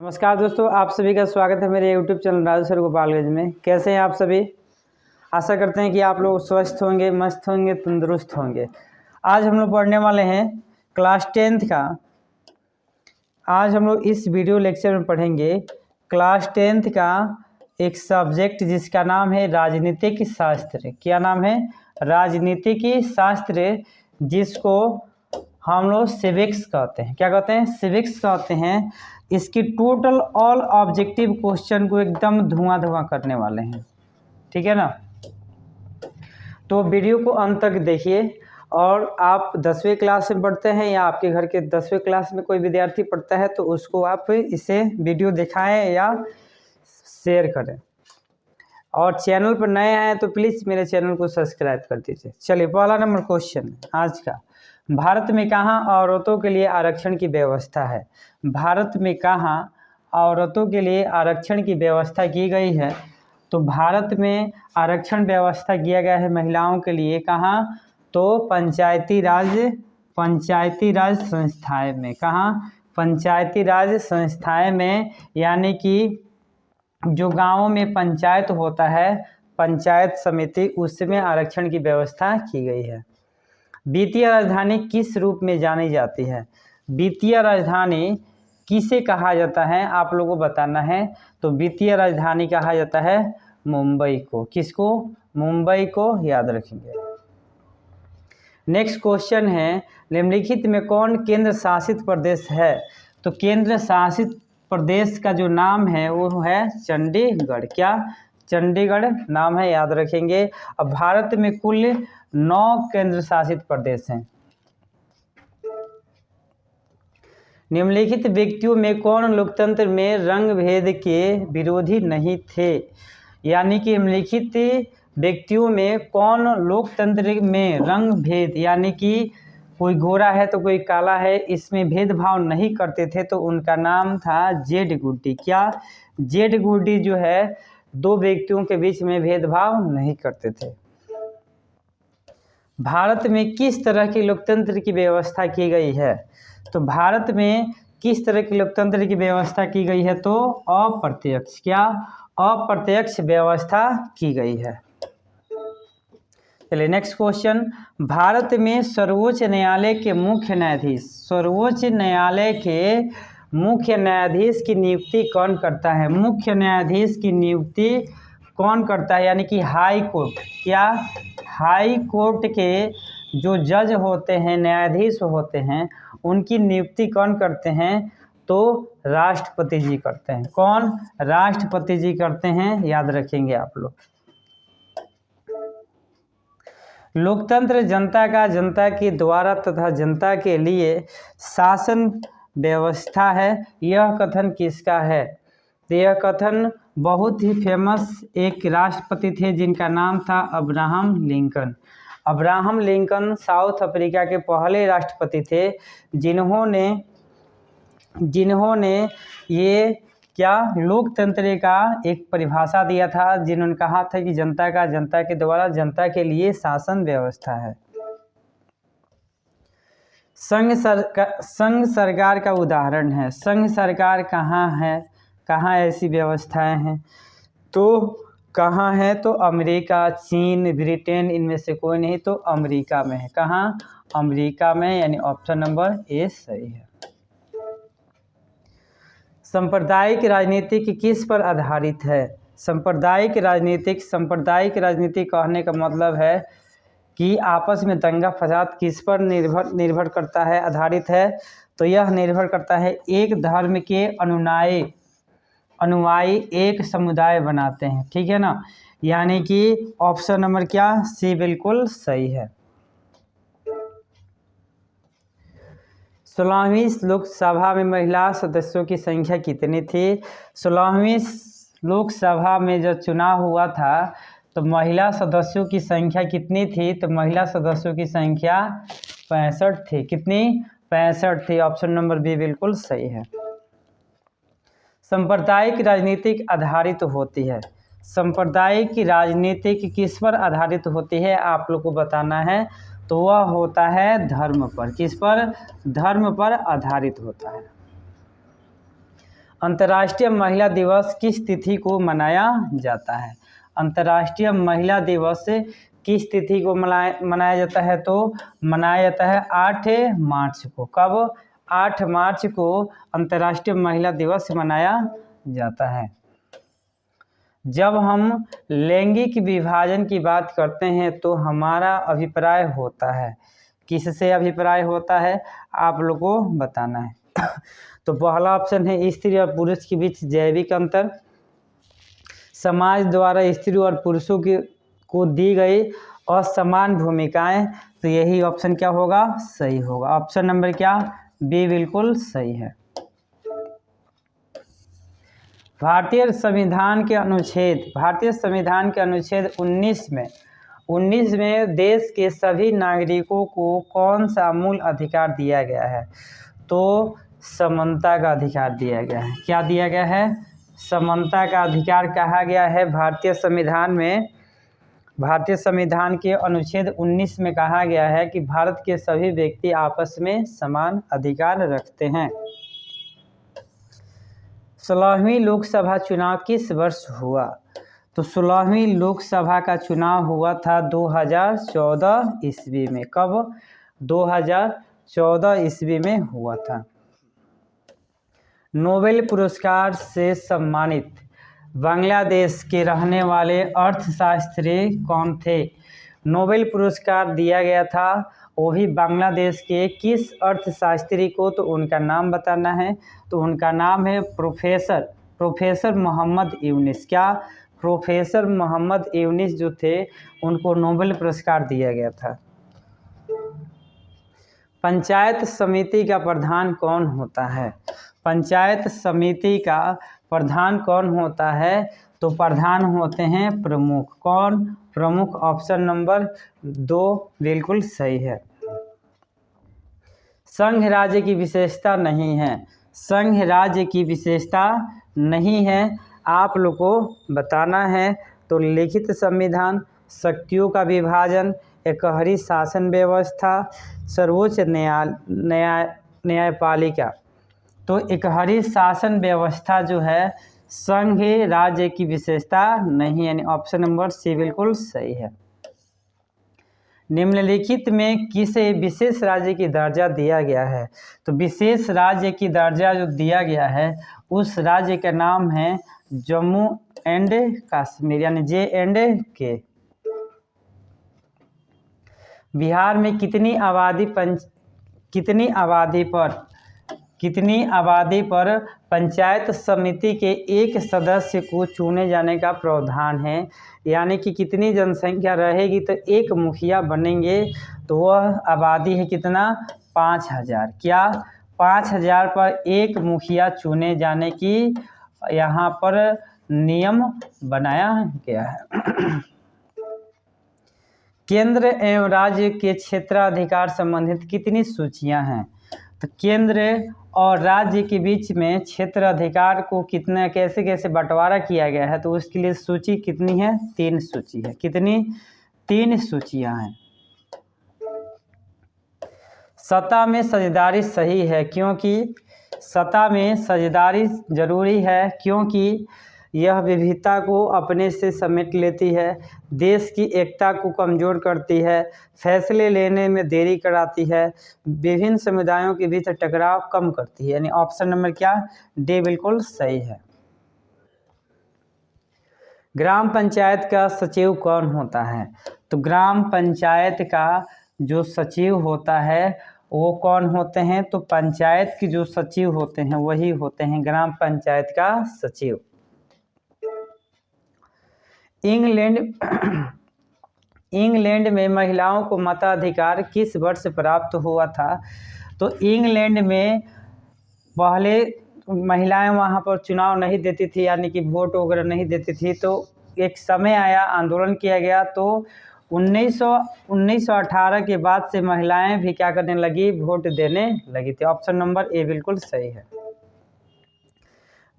नमस्कार दोस्तों, आप सभी का स्वागत है मेरे YouTube channel Raju sir Gopalganj में। कैसे हैं आप सभी? आशा करते हैं कि आप लोग स्वस्थ होंगे, मस्त होंगे, तंदुरुस्त होंगे। आज हम लोग पढ़ने वाले हैं क्लास 10th का। आज हम लोग इस वीडियो लेक्चर में पढ़ेंगे क्लास 10th का एक सब्जेक्ट जिसका नाम है राजनीतिक शास्त्र। क्या नाम है? राजनीतिक शास्त्र, जिसको हम लोग सिविक्स कहते हैं। क्या कहते हैं? सिविक्स कहते हैं। इसकी टोटल ऑल ऑब्जेक्टिव क्वेश्चन को एकदम धुआं करने वाले हैं, ठीक है ना। तो वीडियो को अंत तक देखिए। और आप 10वीं क्लास में पढ़ते हैं या आपके घर के 10वीं क्लास में कोई विद्यार्थी पढ़ता है तो उसको आप इसे वीडियो दिखाएं या शेयर करें। और चैनल पर नए आए तो प्लीज़ मेरे चैनल को सब्सक्राइब कर दीजिए। चलिए, पहला नंबर क्वेश्चन आज का। भारत में कहाँ औरतों के लिए आरक्षण की व्यवस्था है? भारत में कहाँ औरतों के लिए आरक्षण की व्यवस्था की गई है? तो भारत में आरक्षण व्यवस्था किया गया है महिलाओं के लिए। कहाँ? तो पंचायती राज संस्थाएं में। कहाँ? पंचायती राज संस्थाएं में, यानी कि जो गाँवों में पंचायत होता है, पंचायत समिति, उसमें आरक्षण की व्यवस्था की गई है। वित्तीय राजधानी किस रूप में जानी जाती है? वित्तीय राजधानी किसे कहा जाता है आप लोगों को बताना है। तो वित्तीय राजधानी कहा जाता है मुंबई को। किसको? मुंबई को, याद रखेंगे। नेक्स्ट क्वेश्चन है, निम्नलिखित में कौन केंद्र शासित प्रदेश है? तो केंद्र शासित प्रदेश का जो नाम है वो है चंडीगढ़। क्या? चंडीगढ़ नाम है, याद रखेंगे। अब भारत में कुल 9 केंद्र शासित प्रदेश हैं। निम्नलिखित व्यक्तियों में कौन लोकतंत्र में रंग भेद के विरोधी नहीं थे? यानी कि निम्नलिखित व्यक्तियों में कौन लोकतंत्र में रंग भेद, यानी कि कोई गोरा है तो कोई काला है, इसमें भेदभाव नहीं करते थे, तो उनका नाम था जेड गुड्डी। क्या? जेड गुड्डी जो है दो व्यक्तियों के बीच में भेदभाव नहीं करते थे। भारत में किस तरह की लोकतंत्र की व्यवस्था की गई है? तो भारत में किस तरह की लोकतंत्र की व्यवस्था की गई है? तो अप्रत्यक्ष। क्या? अप्रत्यक्ष व्यवस्था की गई है। चलिए, नेक्स्ट क्वेश्चन। भारत में सर्वोच्च न्यायालय के मुख्य न्यायाधीश, सर्वोच्च न्यायालय के मुख्य न्यायाधीश की नियुक्ति कौन करता है? मुख्य न्यायाधीश की नियुक्ति कौन करता है? यानी कि हाई कोर्ट। क्या? हाई कोर्ट के जो जज होते हैं, न्यायाधीश होते हैं, उनकी नियुक्ति कौन करते हैं? तो राष्ट्रपति जी करते हैं। कौन? राष्ट्रपति जी करते हैं, याद रखेंगे आप लोग। लोकतंत्र जनता का जनता के द्वारा तथा जनता के लिए शासन व्यवस्था है, यह कथन किसका है? तो यह कथन बहुत ही फेमस एक राष्ट्रपति थे जिनका नाम था Abraham Lincoln. Abraham Lincoln south Africa के पहले राष्ट्रपति थे जिन्होंने ये क्या लोकतंत्र का एक परिभाषा दिया था, जिन्होंने कहा था कि जनता का जनता के द्वारा जनता के लिए शासन व्यवस्था है। संघ सरकार का उदाहरण है। संघ सरकार कहाँ है? कहाँ ऐसी व्यवस्थाएं हैं? तो कहाँ है? तो अमेरिका, चीन, ब्रिटेन, इनमें से कोई नहीं, तो अमेरिका में है। कहाँ? अमेरिका में, यानी ऑप्शन नंबर ए सही है। सांप्रदायिक राजनीति किस पर आधारित है? सांप्रदायिक राजनीति कहने का मतलब है कि आपस में दंगा फसाद किस पर निर्भर करता है, आधारित है? तो यह निर्भर करता है एक धर्म के अनुयायी एक समुदाय बनाते हैं, ठीक है ना। यानी कि ऑप्शन नंबर क्या? सी बिल्कुल सही है। 16वीं लोकसभा में महिला सदस्यों की संख्या कितनी थी? 16वीं लोकसभा में जब चुनाव हुआ था तो महिला सदस्यों की संख्या कितनी थी? तो महिला सदस्यों की संख्या 65 थी। कितनी? 65 थी। ऑप्शन नंबर बी बिल्कुल सही है। सांप्रदायिक राजनीतिक आधारित होती है। सांप्रदायिक राजनीतिक किस पर आधारित होती है आप लोग को बताना है। तो वह होता है धर्म पर। किस पर? धर्म पर आधारित होता है। अंतर्राष्ट्रीय महिला दिवस किस तिथि को मनाया जाता है? अंतर्राष्ट्रीय महिला दिवस किस तिथि को मनाया जाता है? तो मनाया जाता है 8 मार्च को। कब? 8 मार्च को अंतर्राष्ट्रीय महिला दिवस मनाया जाता है। जब हम लैंगिक विभाजन की बात करते हैं तो हमारा अभिप्राय होता है, किससे अभिप्राय होता है आप लोग को बताना है। तो पहला ऑप्शन है स्त्री और पुरुष के बीच जैविक अंतर, समाज द्वारा स्त्री और पुरुषों को दी गई असमान भूमिकाएं। तो यही ऑप्शन क्या होगा? सही होगा। ऑप्शन नंबर क्या? बी बिल्कुल सही है। भारतीय संविधान के अनुच्छेद 19 में देश के सभी नागरिकों को कौन सा मूल अधिकार दिया गया है? तो समानता का अधिकार दिया गया है। क्या दिया गया है? समानता का अधिकार कहा गया है भारतीय संविधान में। भारतीय संविधान के अनुच्छेद 19 में कहा गया है कि भारत के सभी व्यक्ति आपस में समान अधिकार रखते हैं। 16वीं लोकसभा चुनाव किस वर्ष हुआ? तो 16वीं लोकसभा का चुनाव हुआ था 2014 ईस्वी में। कब? 2014 ईस्वी में हुआ था। नोबेल पुरस्कार से सम्मानित बांग्लादेश के रहने वाले अर्थशास्त्री कौन थे? नोबेल पुरस्कार दिया गया था वो भी बांग्लादेश के किस अर्थशास्त्री को? तो उनका नाम बताना है। तो उनका नाम है प्रोफेसर मोहम्मद यूनिस। क्या? प्रोफेसर मोहम्मद यूनिस जो थे उनको नोबेल पुरस्कार दिया गया था। पंचायत समिति का प्रधान कौन होता है? पंचायत समिति का प्रधान कौन होता है? तो प्रधान होते हैं प्रमुख। कौन? प्रमुख। ऑप्शन नंबर 2 बिल्कुल सही है। संघ राज्य की विशेषता नहीं है। संघ राज्य की विशेषता नहीं है, आप लोग को बताना है। तो लिखित संविधान, शक्तियों का विभाजन, एकहरी शासन व्यवस्था, सर्वोच्च न्यायपालिका। तो एकहरी शासन व्यवस्था जो है संघ राज्य की विशेषता नहीं, यानी ऑप्शन नंबर सी बिल्कुल सही है। निम्नलिखित में किसे विशेष राज्य की दर्जा दिया गया है? तो विशेष राज्य की दर्जा जो दिया गया है उस राज्य का नाम है जम्मू एंड कश्मीर, यानी J&K। बिहार में कितनी आबादी पर पंचायत समिति के एक सदस्य को चुने जाने का प्रावधान है? यानी कि कितनी जनसंख्या रहेगी तो एक मुखिया बनेंगे, तो वह आबादी है कितना? 5000। क्या? 5000 पर एक मुखिया चुने जाने की यहाँ पर नियम बनाया गया है। केंद्र एवं राज्य के क्षेत्राधिकार संबंधित कितनी सूचियां हैं? तो केंद्र और राज्य के बीच में क्षेत्र अधिकार को कितना कैसे बंटवारा किया गया है? तो उसके लिए सूची कितनी है? 3 सूची है। कितनी? 3 सूचियां हैं। सत्ता में साझेदारी सही है, क्योंकि सत्ता में साझेदारी जरूरी है क्योंकि यह विविधता को अपने से समेट लेती है, देश की एकता को कमज़ोर करती है, फैसले लेने में देरी कराती है, विभिन्न समुदायों के बीच टकराव कम करती है। यानी ऑप्शन नंबर क्या? डी बिल्कुल सही है। ग्राम पंचायत का सचिव कौन होता है? तो ग्राम पंचायत का जो सचिव होता है वो कौन होते हैं? तो पंचायत के जो सचिव होते हैं वही होते हैं ग्राम पंचायत का सचिव। इंग्लैंड में महिलाओं को मताधिकार किस वर्ष प्राप्त हुआ था? तो इंग्लैंड में पहले महिलाएं वहां पर चुनाव नहीं देती थी, यानी कि वोट वगैरह नहीं देती थी। तो एक समय आया, आंदोलन किया गया, तो 1918 के बाद से महिलाएं भी क्या करने लगी? वोट देने लगी थी। ऑप्शन नंबर ए बिल्कुल सही है।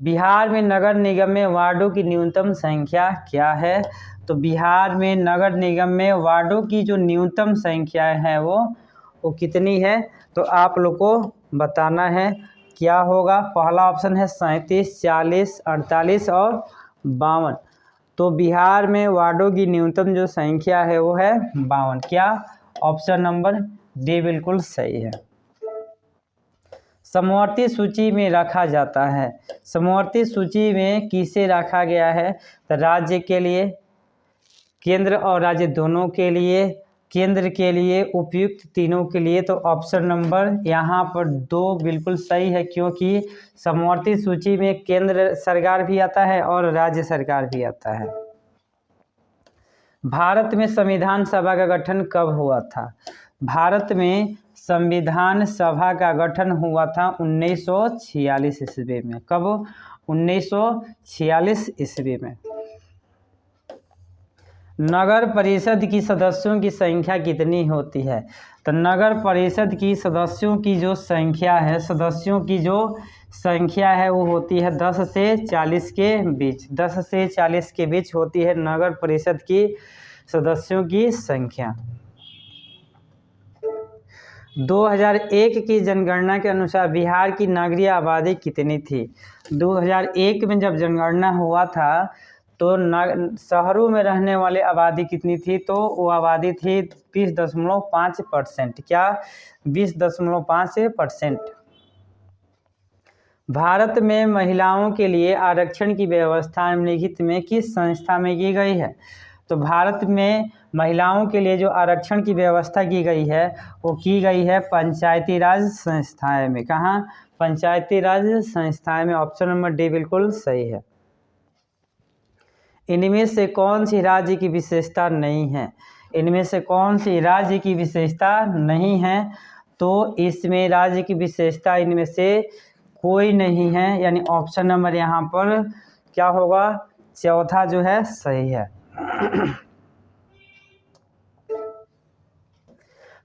बिहार में नगर निगम में वार्डों की न्यूनतम संख्या क्या है? तो बिहार में नगर निगम में वार्डों की जो न्यूनतम संख्या है वो कितनी है? तो आप लोग को बताना है। क्या होगा? पहला ऑप्शन है 37, 40, 48 और 52। तो बिहार में वार्डों की न्यूनतम जो संख्या है वो है 52। क्या? ऑप्शन नंबर डी बिल्कुल सही है। समवर्ती सूची में रखा जाता है। समवर्ती सूची में किसे रखा गया है? तो राज्य के लिए, केंद्र और राज्य दोनों के लिए, केंद्र के लिए, उपयुक्त तीनों के लिए। तो ऑप्शन नंबर यहाँ पर 2 बिल्कुल सही है, क्योंकि समवर्ती सूची में केंद्र सरकार भी आता है और राज्य सरकार भी आता है। भारत में संविधान सभा का गठन कब हुआ था? भारत में संविधान सभा का गठन हुआ था 1946 ईस्वी में। कब? 1946 ईस्वी में। नगर परिषद की सदस्यों की संख्या कितनी होती है? तो नगर परिषद की सदस्यों की जो संख्या है, वो होती है 10 से 40 के बीच। 10 से 40 के बीच होती है नगर परिषद की सदस्यों की संख्या। 2001 की जनगणना के अनुसार बिहार की नगरीय आबादी कितनी थी? 2001 में जब जनगणना हुआ था तो शहरों में रहने वाली आबादी कितनी थी? तो वो आबादी थी 20.5%। क्या? 20.5%। भारत में महिलाओं के लिए आरक्षण की व्यवस्था निम्नलिखित में किस संस्था में की गई है? तो भारत में महिलाओं के लिए जो आरक्षण की व्यवस्था की गई है वो की गई है पंचायती राज संस्थाएं में। कहाँ? पंचायती राज संस्थाएं में। ऑप्शन नंबर डी बिल्कुल सही है। इनमें से कौन सी राज्य की विशेषता नहीं है? इनमें से कौन सी राज्य की विशेषता नहीं है? तो इसमें राज्य की विशेषता इनमें से कोई नहीं है, यानी ऑप्शन नंबर यहाँ पर क्या होगा? चौथा जो है सही है।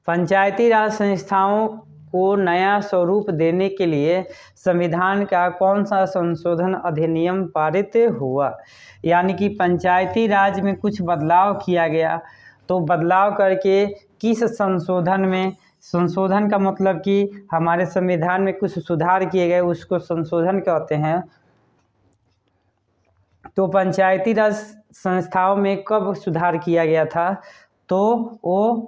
पंचायती राज संस्थाओं को नया स्वरूप देने के लिए संविधान का कौन सा संशोधन अधिनियम पारित हुआ? यानी कि पंचायती राज में कुछ बदलाव किया गया, तो बदलाव करके किस संशोधन में, संशोधन का मतलब कि हमारे संविधान में कुछ सुधार किए गए, उसको संशोधन कहते हैं। तो पंचायती राज संस्थाओं में कब सुधार किया गया था? तो वो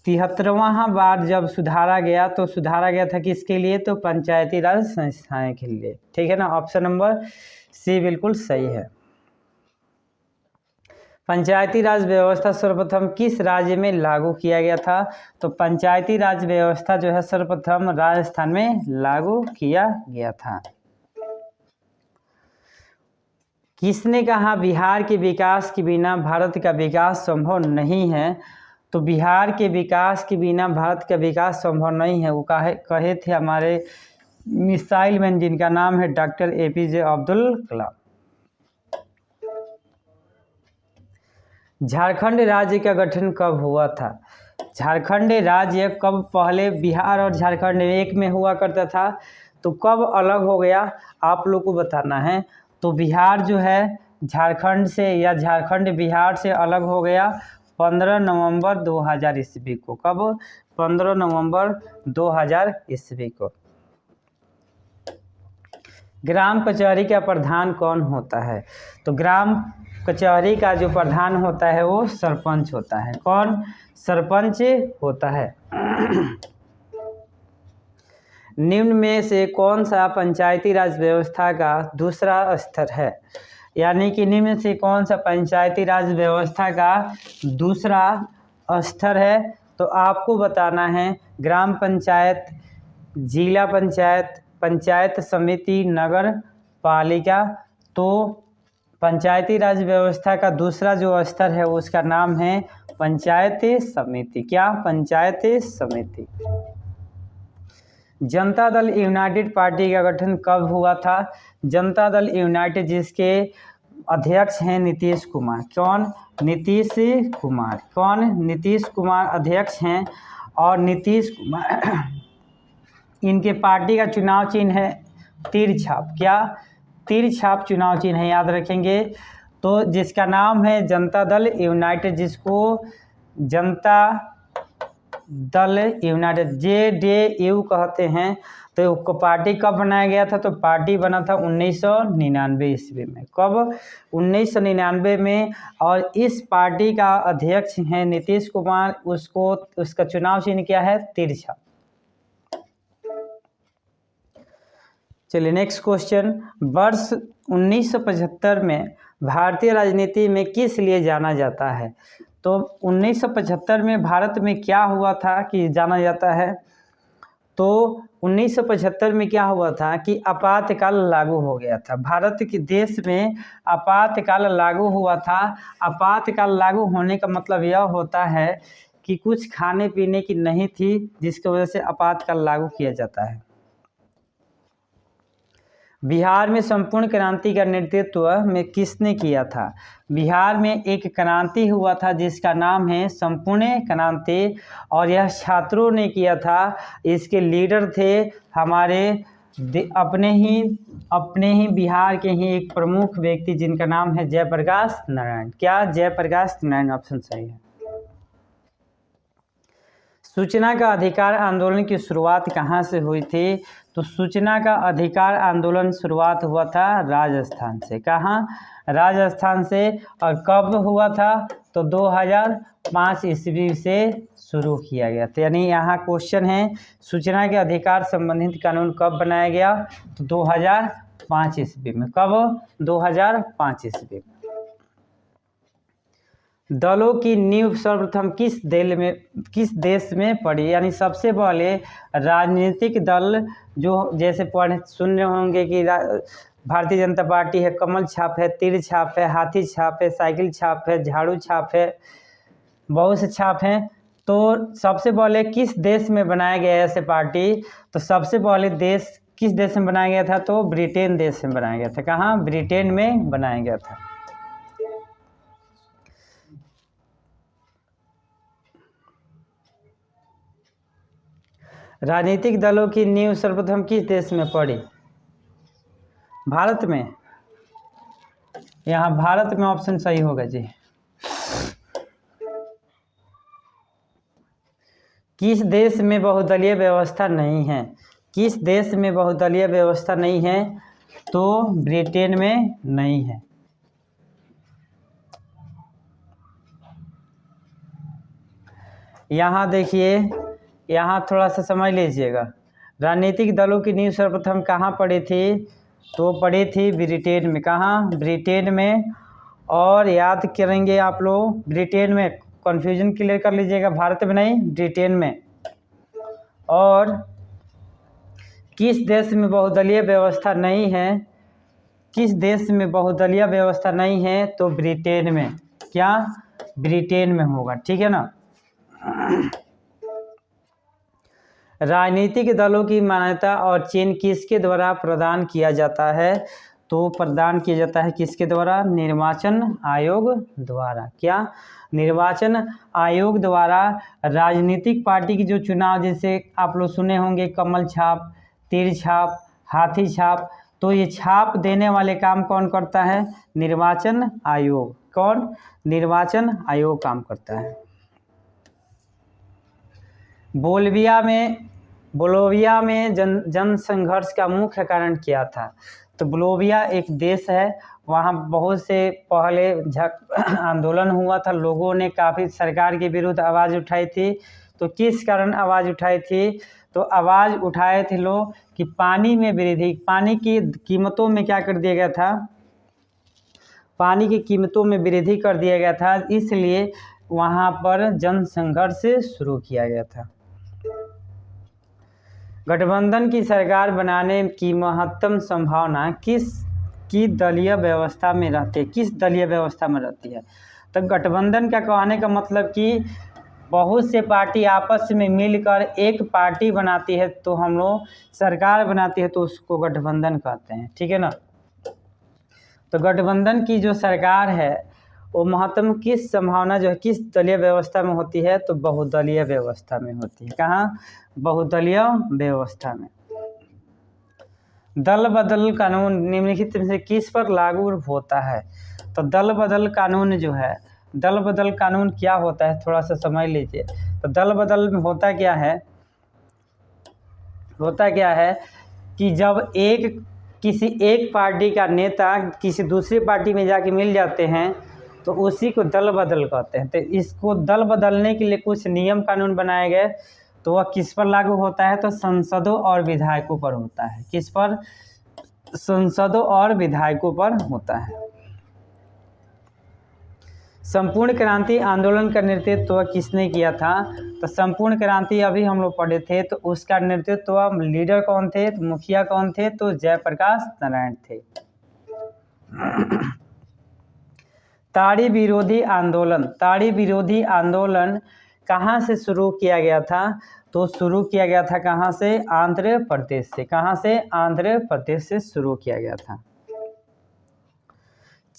73वां बार जब सुधारा गया, तो सुधारा गया था किसके लिए? तो पंचायती राज संस्थाएं के लिए। ठीक है ना? ऑप्शन नंबर सी बिल्कुल सही है। पंचायती राज व्यवस्था सर्वप्रथम किस राज्य में लागू किया गया था? तो पंचायती राज व्यवस्था जो है सर्वप्रथम राजस्थान में लागू किया गया था। किसने कहा बिहार के विकास के बिना भारत का विकास संभव नहीं है? तो बिहार के विकास के बिना भारत का विकास संभव नहीं है, वो कहे थे हमारे मिसाइल मैन, जिनका नाम है डॉक्टर APJ अब्दुल कलाम। झारखंड राज्य का गठन कब हुआ था? झारखंड राज्य कब, पहले बिहार और झारखंड एक में हुआ करता था, तो कब अलग हो गया आप लोग को बताना है। तो बिहार जो है झारखंड से, या झारखंड बिहार से अलग हो गया 15 नवंबर 2000 ईस्वी को। कब? 15 नवंबर 2000 ईस्वी को। ग्राम कचहरी का प्रधान कौन होता है? तो ग्राम कचहरी का जो प्रधान होता है वो सरपंच होता है। कौन? सरपंच होता है। निम्न में से कौन सा पंचायती राज व्यवस्था का दूसरा स्तर है? यानी कि निम्न से कौन सा पंचायती राज व्यवस्था का दूसरा स्तर है? तो आपको बताना है ग्राम पंचायत, जिला पंचायत, पंचायत समिति, नगर पालिका। तो पंचायती राज व्यवस्था का दूसरा जो स्तर है उसका नाम है पंचायत समिति। क्या? पंचायत समिति। जनता दल यूनाइटेड पार्टी का गठन कब हुआ था? जनता दल यूनाइटेड, जिसके अध्यक्ष हैं नीतीश कुमार। कौन? नीतीश कुमार। कौन? नीतीश कुमार अध्यक्ष हैं। और नीतीश कुमार इनके पार्टी का चुनाव चिन्ह है तीर छाप। क्या? तीर छाप चुनाव चिन्ह है, याद रखेंगे। तो जिसका नाम है जनता दल यूनाइटेड, जिसको जनता दल यूनाइटेड JDU कहते हैं। तो पार्टी कब बनाया गया था? तो पार्टी बना था 1999 ईस्वी में। कब? 1999 में। और इस पार्टी का अध्यक्ष है नीतीश कुमार। उसका चुनाव चिन्ह क्या है? तिरछा। चलिए नेक्स्ट क्वेश्चन। वर्ष 1975 में भारतीय राजनीति में किस लिए जाना जाता है? तो 1975 में भारत में क्या हुआ था कि जाना जाता है? तो 1975 में क्या हुआ था कि आपातकाल लागू हो गया था। भारत के देश में आपातकाल लागू हुआ था। आपातकाल लागू होने का मतलब यह होता है कि कुछ खाने पीने की नहीं थी, जिसकी वजह से आपातकाल लागू किया जाता है। बिहार में संपूर्ण क्रांति का नेतृत्व में किसने किया था? बिहार में एक क्रांति हुआ था जिसका नाम है संपूर्ण क्रांति, और यह छात्रों ने किया था। इसके लीडर थे हमारे अपने ही बिहार के ही एक प्रमुख व्यक्ति, जिनका नाम है जयप्रकाश नारायण। क्या? जयप्रकाश नारायण ऑप्शन सही है। सूचना का अधिकार आंदोलन की शुरुआत कहाँ से हुई थी? तो सूचना का अधिकार आंदोलन शुरुआत हुआ था राजस्थान से। कहाँ? राजस्थान से। और कब हुआ था? तो 2005 ईस्वी से शुरू किया गया था। यानी यहाँ क्वेश्चन है सूचना के अधिकार संबंधित कानून कब बनाया गया? तो 2005 ईस्वी में। कब? 2005 ईस्वी में। दलों की नींव सर्वप्रथम किस देश में पड़ी? यानी सबसे पहले राजनीतिक दल जो जैसे सुन रहे होंगे कि भारतीय जनता पार्टी है, कमल छाप है, तीर छाप है, हाथी छाप है, साइकिल छाप है, झाड़ू छाप है, बहुत से छाप हैं। तो सबसे पहले किस देश में बनाया गया है ऐसे पार्टी? तो सबसे पहले किस देश में बनाया गया था? तो ब्रिटेन देश में बनाया गया था। कहाँ? ब्रिटेन में बनाया गया था। राजनीतिक दलों की नींव सर्वप्रथम किस देश में पड़ी? भारत में। यहाँ भारत में ऑप्शन सही होगा जी। किस देश में बहुदलीय व्यवस्था नहीं है? किस देश में बहुदलीय व्यवस्था नहीं है? तो ब्रिटेन में नहीं है। यहाँ देखिए, यहाँ थोड़ा सा समझ लीजिएगा। राजनीतिक दलों की नींव सर्वप्रथम कहाँ पड़ी थी? तो पड़ी थी ब्रिटेन में। कहाँ? ब्रिटेन में। और याद करेंगे आप लोग, ब्रिटेन में। कन्फ्यूजन क्लियर कर लीजिएगा, भारत में नहीं, ब्रिटेन में। और किस देश में बहुदलीय व्यवस्था नहीं है? किस देश में बहुदलीय व्यवस्था नहीं है? तो ब्रिटेन में। क्या? ब्रिटेन में होगा। ठीक है ना। राजनीतिक दलों की मान्यता और चिन्ह किसके द्वारा प्रदान किया जाता है? तो प्रदान किया जाता है किसके द्वारा? निर्वाचन आयोग द्वारा। क्या? निर्वाचन आयोग द्वारा। राजनीतिक पार्टी की जो चुनाव, जैसे आप लोग सुने होंगे कमल छाप, तीर छाप, हाथी छाप, तो ये छाप देने वाले काम कौन करता है? निर्वाचन आयोग। कौन? निर्वाचन आयोग काम करता है। बोलोविया में जन संघर्ष का मुख्य कारण क्या था? तो बोलोविया एक देश है, वहाँ बहुत से पहले आंदोलन हुआ था। लोगों ने काफ़ी सरकार के विरुद्ध आवाज़ उठाई थी। तो किस कारण आवाज़ उठाई थी? तो आवाज़ उठाए थे लोग कि पानी में वृद्धि, पानी की कीमतों में क्या कर दिया गया था? पानी की कीमतों में वृद्धि कर दिया गया था, इसलिए वहाँ पर जन संघर्ष शुरू किया गया था। गठबंधन की सरकार बनाने की महत्तम संभावना किसकी दलीय व्यवस्था में रहती है? किस दलीय व्यवस्था में रहती है? तो गठबंधन का कहने का मतलब कि बहुत से पार्टी आपस में मिलकर एक पार्टी बनाती है, तो हम लोग सरकार बनाती है, तो उसको गठबंधन कहते हैं। ठीक है ना। तो गठबंधन की जो सरकार है वो महत्तम किस संभावना जो है किस दलीय व्यवस्था में होती है? तो बहुदलीय व्यवस्था में होती है। कहाँ? बहुदलीय व्यवस्था में। दल बदल कानून निम्नलिखित में से किस पर लागू होता है? तो दल बदल कानून जो है, दल बदल कानून क्या होता है? थोड़ा सा समझ लीजिए। तो दल बदल में होता क्या है? होता क्या है कि जब किसी एक पार्टी का नेता किसी दूसरी पार्टी में जाके मिल जाते हैं तो उसी को दल बदल कहते हैं। तो इसको दल बदलने के लिए कुछ नियम कानून बनाए गए, तो वह किस पर लागू होता है? तो सांसदों और विधायकों पर होता है। किस पर? सांसदों और विधायकों पर होता है। संपूर्ण क्रांति आंदोलन का नेतृत्व किसने किया था? तो संपूर्ण क्रांति अभी हम लोग पढ़े थे, तो उसका नेतृत्व लीडर कौन थे? तो मुखिया कौन थे? तो जयप्रकाश नारायण थे। ताड़ी विरोधी आंदोलन कहाँ से शुरू किया गया था? तो शुरू किया गया था कहाँ से? आंध्र प्रदेश से। कहाँ से? आंध्र प्रदेश से शुरू किया गया था।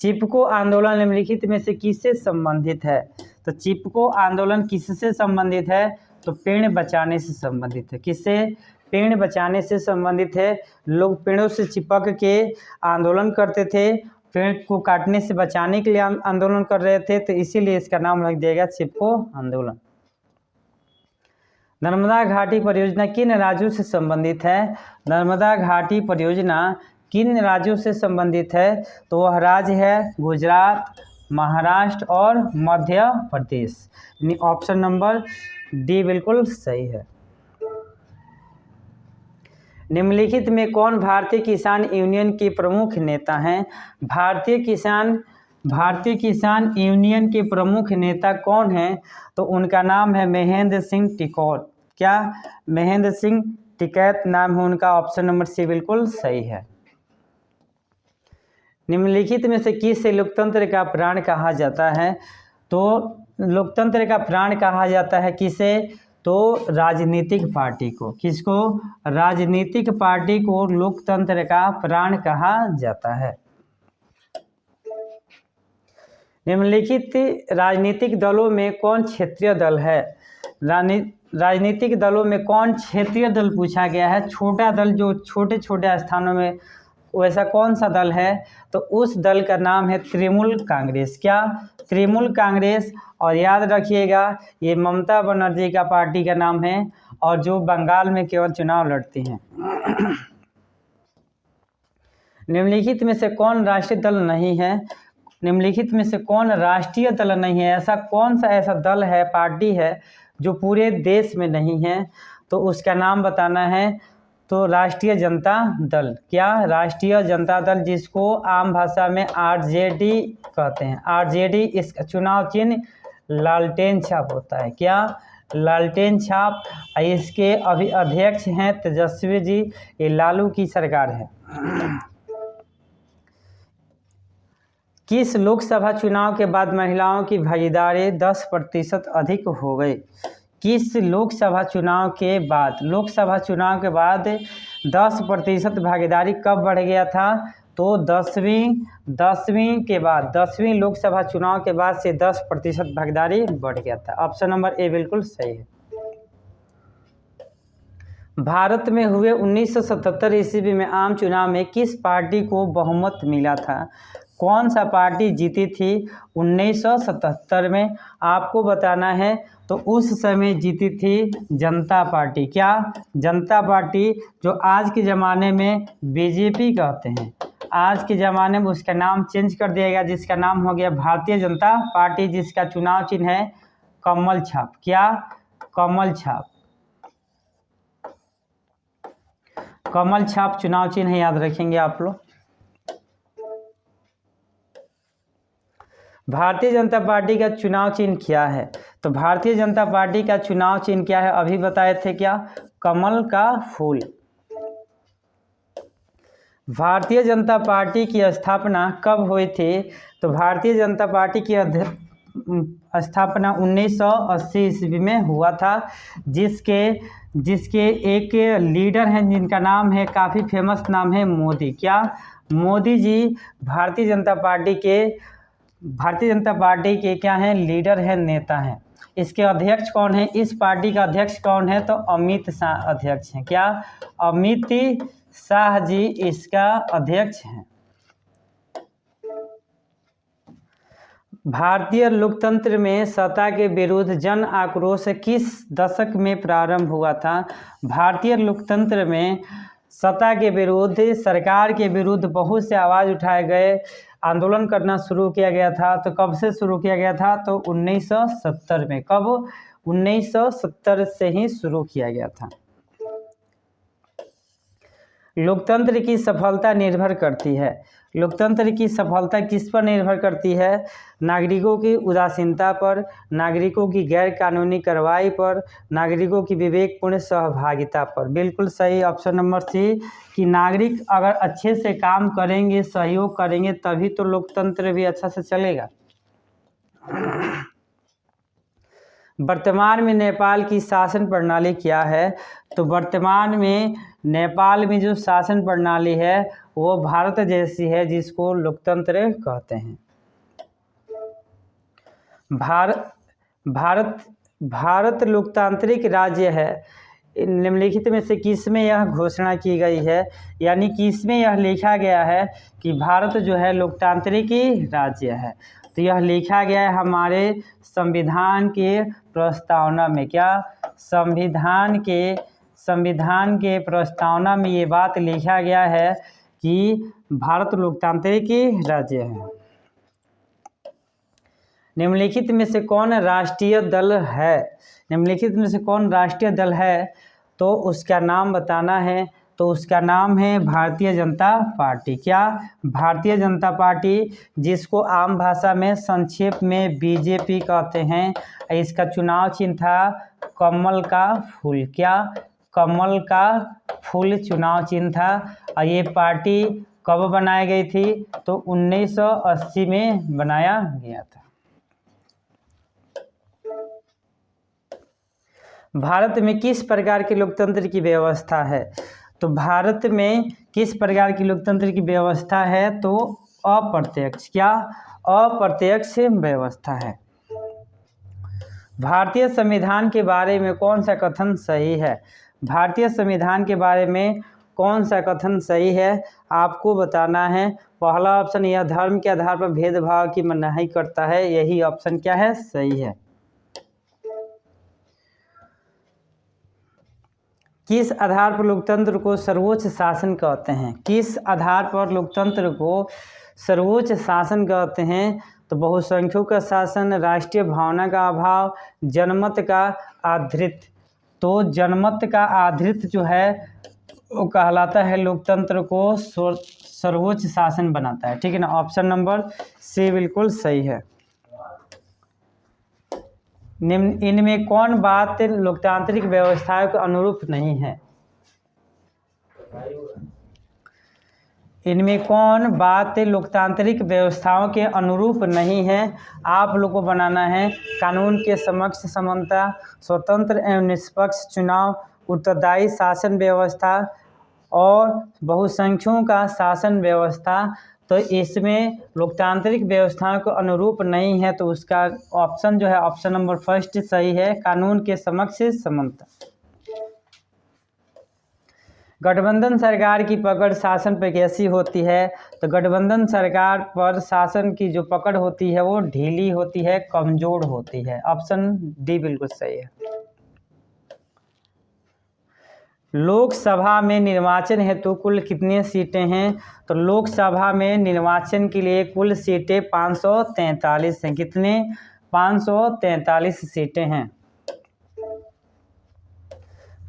चिपको आंदोलन निम्नलिखित में से किससे संबंधित है? तो चिपको आंदोलन किससे संबंधित है? तो पेड़ बचाने से संबंधित है। किससे? पेड़ बचाने से संबंधित है। लोग पेड़ों से चिपक के आंदोलन करते थे, पेड़ को काटने से बचाने के लिए आंदोलन कर रहे थे, तो इसीलिए इसका नाम रख दिया गया चिपको आंदोलन। नर्मदा घाटी परियोजना किन राज्यों से संबंधित है? नर्मदा घाटी परियोजना किन राज्यों से संबंधित है? तो वह राज्य है गुजरात, महाराष्ट्र और मध्य प्रदेश। यानी ऑप्शन नंबर डी बिल्कुल सही है। निम्नलिखित में कौन भारतीय किसान यूनियन के प्रमुख नेता हैं? भारतीय किसान यूनियन के प्रमुख नेता कौन हैं? तो उनका नाम है महेंद्र सिंह टिकैत। क्या? महेंद्र सिंह टिकैत नाम है उनका। ऑप्शन नंबर सी बिल्कुल सही है। निम्नलिखित में से किसे लोकतंत्र का प्राण कहा जाता है? तो लोकतंत्र का प्राण कहा जाता है किसे? तो राजनीतिक पार्टी को। किसको? राजनीतिक पार्टी को लोकतंत्र का प्राण कहा जाता है। निम्नलिखित राजनीतिक दलों में कौन क्षेत्रीय दल है? राजनीतिक दलों में कौन क्षेत्रीय दल पूछा गया है। छोटा दल जो छोटे छोटे स्थानों में, वैसा कौन सा दल है? तो उस दल का नाम है तृणमूल कांग्रेस। क्या? तृणमूल कांग्रेस। और याद रखिएगा ये ममता बनर्जी का पार्टी का नाम है, और जो बंगाल में केवल चुनाव लड़ती हैं। निम्नलिखित में से कौन राष्ट्रीय दल नहीं है? निम्नलिखित में से कौन राष्ट्रीय दल नहीं है? कौन सा ऐसा दल है, पार्टी है जो पूरे देश में नहीं है? तो उसका नाम बताना है। तो राष्ट्रीय जनता दल। क्या? राष्ट्रीय जनता दल, जिसको आम भाषा में आरजेडी कहते हैं। आरजेडी। इसका चुनाव चिन्ह लालटेन छाप होता है। क्या? लालटेन छाप। इसके अभी अध्यक्ष हैं तेजस्वी जी। ये लालू की सरकार है। किस लोकसभा चुनाव के बाद महिलाओं की भागीदारी 10% अधिक हो गई? किस लोकसभा चुनाव के बाद? लोकसभा चुनाव के बाद 10% भागीदारी कब बढ़ गया था? तो 10वीं के बाद, 10वीं लोकसभा चुनाव के बाद से 10% भागीदारी बढ़ गया था। ऑप्शन नंबर ए बिल्कुल सही है। भारत में हुए 1977 ईस्वी में आम चुनाव में किस पार्टी को बहुमत मिला था? कौन सा पार्टी जीती थी 1977 में? आपको बताना है। तो उस समय जीती थी जनता पार्टी। क्या? जनता पार्टी, जो आज के ज़माने में बीजेपी कहते हैं। आज के ज़माने में उसका नाम चेंज कर दिया गया, जिसका नाम हो गया भारतीय जनता पार्टी, जिसका चुनाव चिन्ह है कमल छाप। क्या? कमल छाप। कमल छाप चुनाव चिन्ह याद रखेंगे आप लोग। भारतीय जनता पार्टी का चुनाव चिन्ह क्या है? तो भारतीय जनता पार्टी का चुनाव चिन्ह क्या है? अभी बताए थे। क्या? कमल का फूल। भारतीय जनता पार्टी की स्थापना कब हुई थी? तो भारतीय जनता पार्टी की स्थापना 1980 ईस्वी में हुआ था, जिसके एक लीडर हैं जिनका नाम है, काफ़ी फेमस नाम है, मोदी। क्या? मोदी जी भारतीय जनता पार्टी के क्या हैं? लीडर हैं, नेता हैं। इसके अध्यक्ष कौन है? इस पार्टी का अध्यक्ष कौन है? तो अमित शाह अध्यक्ष हैं। क्या? अमित शाह जी इसका अध्यक्ष हैं। भारतीय लोकतंत्र में सत्ता के विरुद्ध जन आक्रोश किस दशक में प्रारंभ हुआ था? भारतीय लोकतंत्र में सत्ता के विरुद्ध, सरकार के विरुद्ध बहुत से आवाज़ उठाए गए, आंदोलन करना शुरू किया गया था। तो कब से शुरू किया गया था? तो 1970 में। कब? 1970 से ही शुरू किया गया था। लोकतंत्र की सफलता निर्भर करती है। लोकतंत्र की सफलता किस पर निर्भर करती है? नागरिकों की उदासीनता पर, नागरिकों की गैर कानूनी कार्रवाई पर, नागरिकों की विवेकपूर्ण सहभागिता पर। बिल्कुल सही, ऑप्शन नंबर सी, कि नागरिक अगर अच्छे से काम करेंगे, सहयोग करेंगे, तभी तो लोकतंत्र भी अच्छा से चलेगा। वर्तमान में नेपाल की शासन प्रणाली क्या है? तो वर्तमान में नेपाल में जो शासन प्रणाली है वो भारत जैसी है, जिसको लोकतंत्र कहते हैं। भारत लोकतांत्रिक राज्य है। निम्नलिखित में से किसमें यह घोषणा की गई है, यानी किसमें यह लिखा गया है कि भारत जो है लोकतांत्रिक राज्य है? तो यह लिखा गया है हमारे संविधान के प्रस्तावना में। क्या? संविधान के प्रस्तावना में ये बात लिखा गया है कि भारत लोकतांत्रिक राज्य है। निम्नलिखित में से कौन राष्ट्रीय दल है? निम्नलिखित में से कौन राष्ट्रीय दल है? तो उसका नाम बताना है। तो उसका नाम है भारतीय जनता पार्टी। क्या? भारतीय जनता पार्टी, जिसको आम भाषा में संक्षेप में बीजेपी कहते हैं। इसका चुनाव चिन्ह था कमल का फूल। क्या? कमल का फूल चुनाव चिन्ह था। और ये पार्टी कब बनाई गई थी? तो 1980 में बनाया गया था। भारत में किस प्रकार की लोकतंत्र की व्यवस्था है? तो भारत में किस प्रकार की लोकतंत्र की व्यवस्था है? तो अप्रत्यक्ष। क्या? अप्रत्यक्ष व्यवस्था है। भारतीय संविधान के बारे में कौन सा कथन सही है? भारतीय संविधान के बारे में कौन सा कथन सही है आपको बताना है। पहला ऑप्शन, यह धर्म के आधार पर भेदभाव की मनाही करता है। यही ऑप्शन क्या है? सही है। किस आधार पर लोकतंत्र को सर्वोच्च शासन कहते हैं? किस आधार पर लोकतंत्र को सर्वोच्च शासन कहते हैं? तो बहुसंख्यों का शासन, राष्ट्रीय भावना का अभाव, जनमत का आधारित। तो जनमत का आधारित जो है वो कहलाता है लोकतंत्र को सर्वोच्च शासन बनाता है। ठीक है ना, ऑप्शन नंबर सी बिल्कुल सही है। इनमें कौन बात लोकतांत्रिक व्यवस्थाओं के अनुरूप नहीं है? इनमें कौन बात लोकतांत्रिक व्यवस्थाओं के अनुरूप नहीं है? आप लोग को बनाना है कानून के समक्ष समानता, स्वतंत्र एवं निष्पक्ष चुनाव, उत्तरदायी शासन व्यवस्था और बहुसंख्यों का शासन व्यवस्था। तो इसमें लोकतांत्रिक व्यवस्थाओं को अनुरूप नहीं है, तो उसका ऑप्शन जो है ऑप्शन नंबर फर्स्ट सही है, कानून के समक्ष समानता। गठबंधन सरकार की पकड़ शासन पर कैसी होती है? तो गठबंधन सरकार पर शासन की जो पकड़ होती है वो ढीली होती है, कमजोर होती है। ऑप्शन डी बिल्कुल सही है। लोकसभा में निर्वाचन हेतु कुल कितनी सीटें हैं? तो लोकसभा में निर्वाचन के लिए कुल सीटें 543 हैं। कितने? 543 सीटें हैं।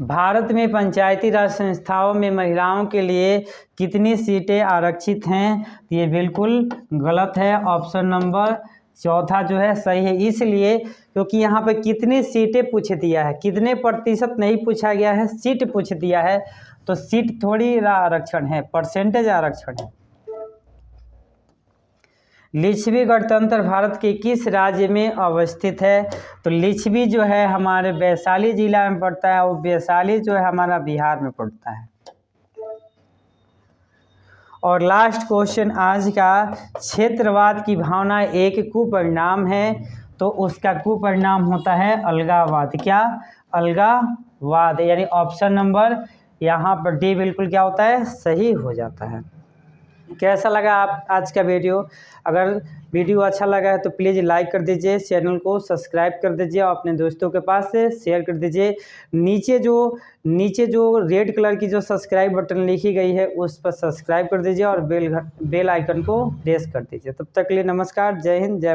भारत में पंचायती राज संस्थाओं में महिलाओं के लिए कितनी सीटें आरक्षित हैं? ये बिल्कुल गलत है। ऑप्शन नंबर चौथा जो है सही है, इसलिए क्योंकि यहाँ पे कितनी सीटें पूछ दिया है, कितने प्रतिशत नहीं पूछा गया है, सीट पूछ दिया है। तो सीट थोड़ी आरक्षण है, परसेंटेज आरक्षण है। लिच्छवी गणतंत्र भारत के किस राज्य में अवस्थित है? तो लिच्छवी जो है हमारे वैशाली जिला में पड़ता है, और वैशाली जो है हमारा बिहार में पड़ता है। और लास्ट क्वेश्चन आज का, क्षेत्रवाद की भावना एक कुपरिणाम है, तो उसका कुपरिणाम होता है अलगाववाद। क्या? अलगाववाद, यानी ऑप्शन नंबर यहाँ पर डी बिल्कुल क्या होता है? सही हो जाता है। कैसा लगा आप आज का वीडियो? अगर वीडियो अच्छा लगा है तो प्लीज़ लाइक कर दीजिए, चैनल को सब्सक्राइब कर दीजिए और अपने दोस्तों के पास से शेयर कर दीजिए। नीचे जो रेड कलर की जो सब्सक्राइब बटन लिखी गई है उस पर सब्सक्राइब कर दीजिए और बेल आइकन को प्रेस कर दीजिए। तब तक के लिए नमस्कार, जय हिंद, जय भारत।